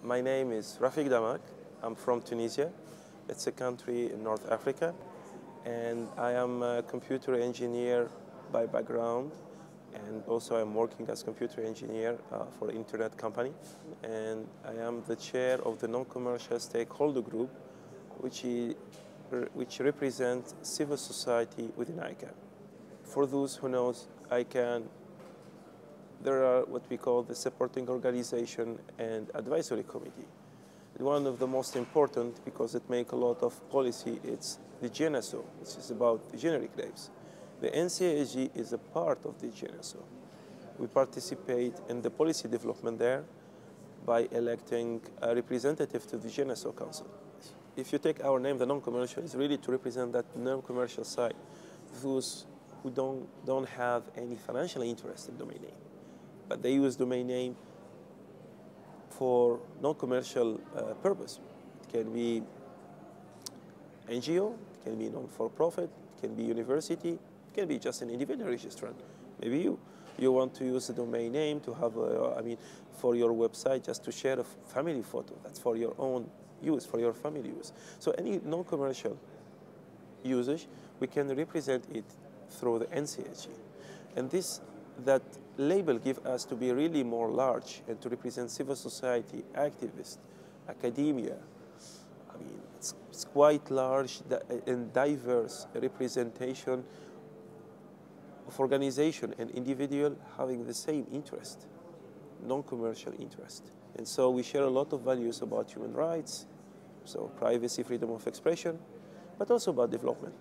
My name is Rafik Dammak. I'm from Tunisia. It's a country in North Africa. And I am a computer engineer by background. And also I'm working as computer engineer for an internet company. And I am the chair of the non-commercial stakeholder group, which represents civil society within ICANN. For those who knows ICANN, there are what we call the supporting organization and advisory committee. One of the most important, because it makes a lot of policy, it's the GNSO, which is about the generic names. The NCAG is a part of the GNSO. We participate in the policy development there by electing a representative to the GNSO Council. If you take our name, the non-commercial, is really to represent that non-commercial side, those who don't have any financial interest in domain name, but they use domain name for non-commercial purpose. It can be NGO, it can be non-for-profit, it can be university, it can be just an individual registrant. Maybe you want to use a domain name to have, for your website, just to share a family photo. That's for your own use, for your family use. So any non-commercial usage, we can represent it through the NCAG. And that label gives us to be really more large and to represent civil society, activists, academia. I mean, it's quite large and diverse representation of organization and individual having the same interest, non-commercial interest. And so we share a lot of values about human rights, so privacy, freedom of expression, but also about development.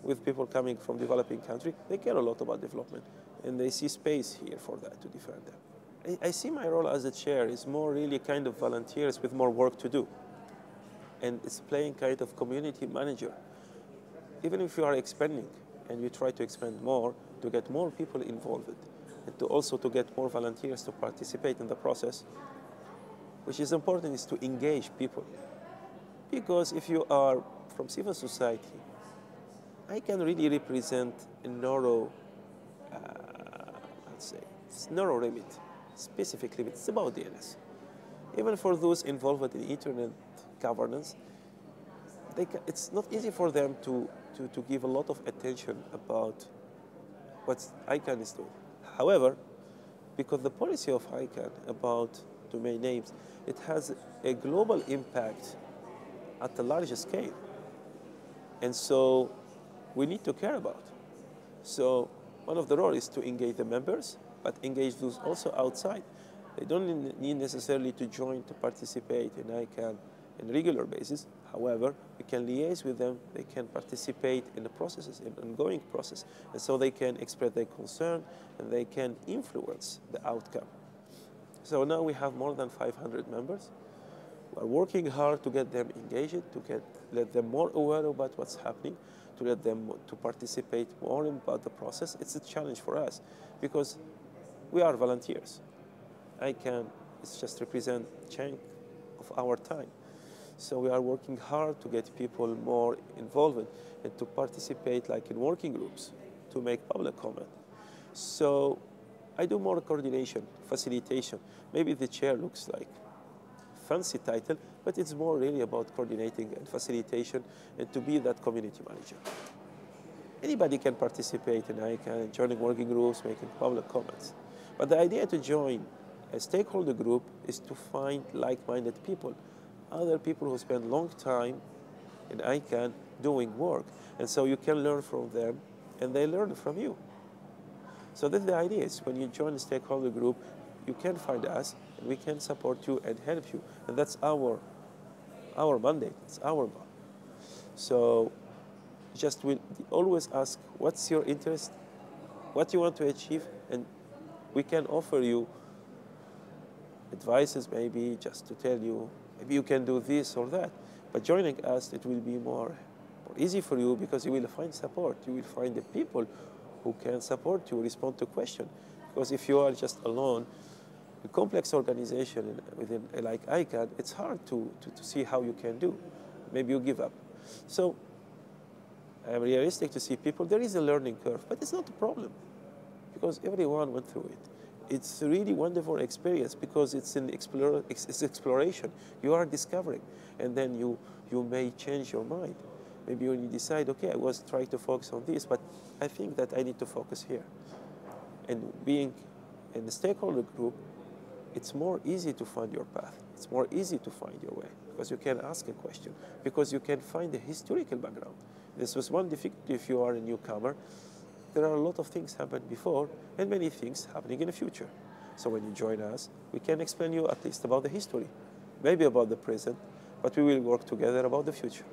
With people coming from developing countries, they care a lot about development, and they see space here for that to defend them. I see my role as a chair is more really kind of volunteers with more work to do, and it's playing kind of community manager. Even if you are expanding, and you try to expand more, to get more people involved, and to get more volunteers to participate in the process, which is important is to engage people. Because if you are from civil society, I can really represent a narrow, let's say, it's narrow remit, specific limit. It's about DNS. Even for those involved in internet governance, it's not easy for them to give a lot of attention about what ICANN is doing. However, because the policy of ICANN about domain names, it has a global impact at a larger scale. And so we need to care about. So one of the roles is to engage the members, but engage those also outside. They don't need necessarily to join to participate in ICANN on a regular basis. However, we can liaise with them. They can participate in the processes, in ongoing process. And so they can express their concern and they can influence the outcome. So now we have more than 500 members. We are working hard to get them engaged, to let them more aware about what's happening, to let them to participate more about the process. It's a challenge for us because we are volunteers. ICANN is just represent a chunk of our time. So we are working hard to get people more involved and to participate like in working groups, to make public comment. So I do more coordination, facilitation. Maybe the chair looks like fancy title, but it's more really about coordinating and facilitation and to be that community manager. Anybody can participate in ICANN, joining working groups, making public comments. But the idea to join a stakeholder group is to find like-minded people, other people who spend long time in ICANN doing work. And so you can learn from them and they learn from you. So that's the idea, is when you join a stakeholder group, you can find us and we can support you and help you. And that's our mandate, it's our goal. So just we always ask, what's your interest? What you want to achieve? And we can offer you advices, maybe just to tell you, maybe you can do this or that. But joining us, it will be more easy for you because you will find support. You will find the people who can support you, respond to questions. Because if you are just alone, a complex organization within like ICANN, it's hard to see how you can do. Maybe you give up. So I'm realistic to see people. There is a learning curve, but it's not a problem because everyone went through it. it's a really wonderful experience because it's an it's exploration. You are discovering, and then you may change your mind. Maybe when you decide, okay, I was trying to focus on this, but I think that I need to focus here. And being in the stakeholder group, it's more easy to find your path. It's more easy to find your way because you can ask a question, because you can find the historical background. This was one difficulty if you are a newcomer. There are a lot of things happened before and many things happening in the future. So when you join us, we can explain you at least about the history, maybe about the present, but we will work together about the future.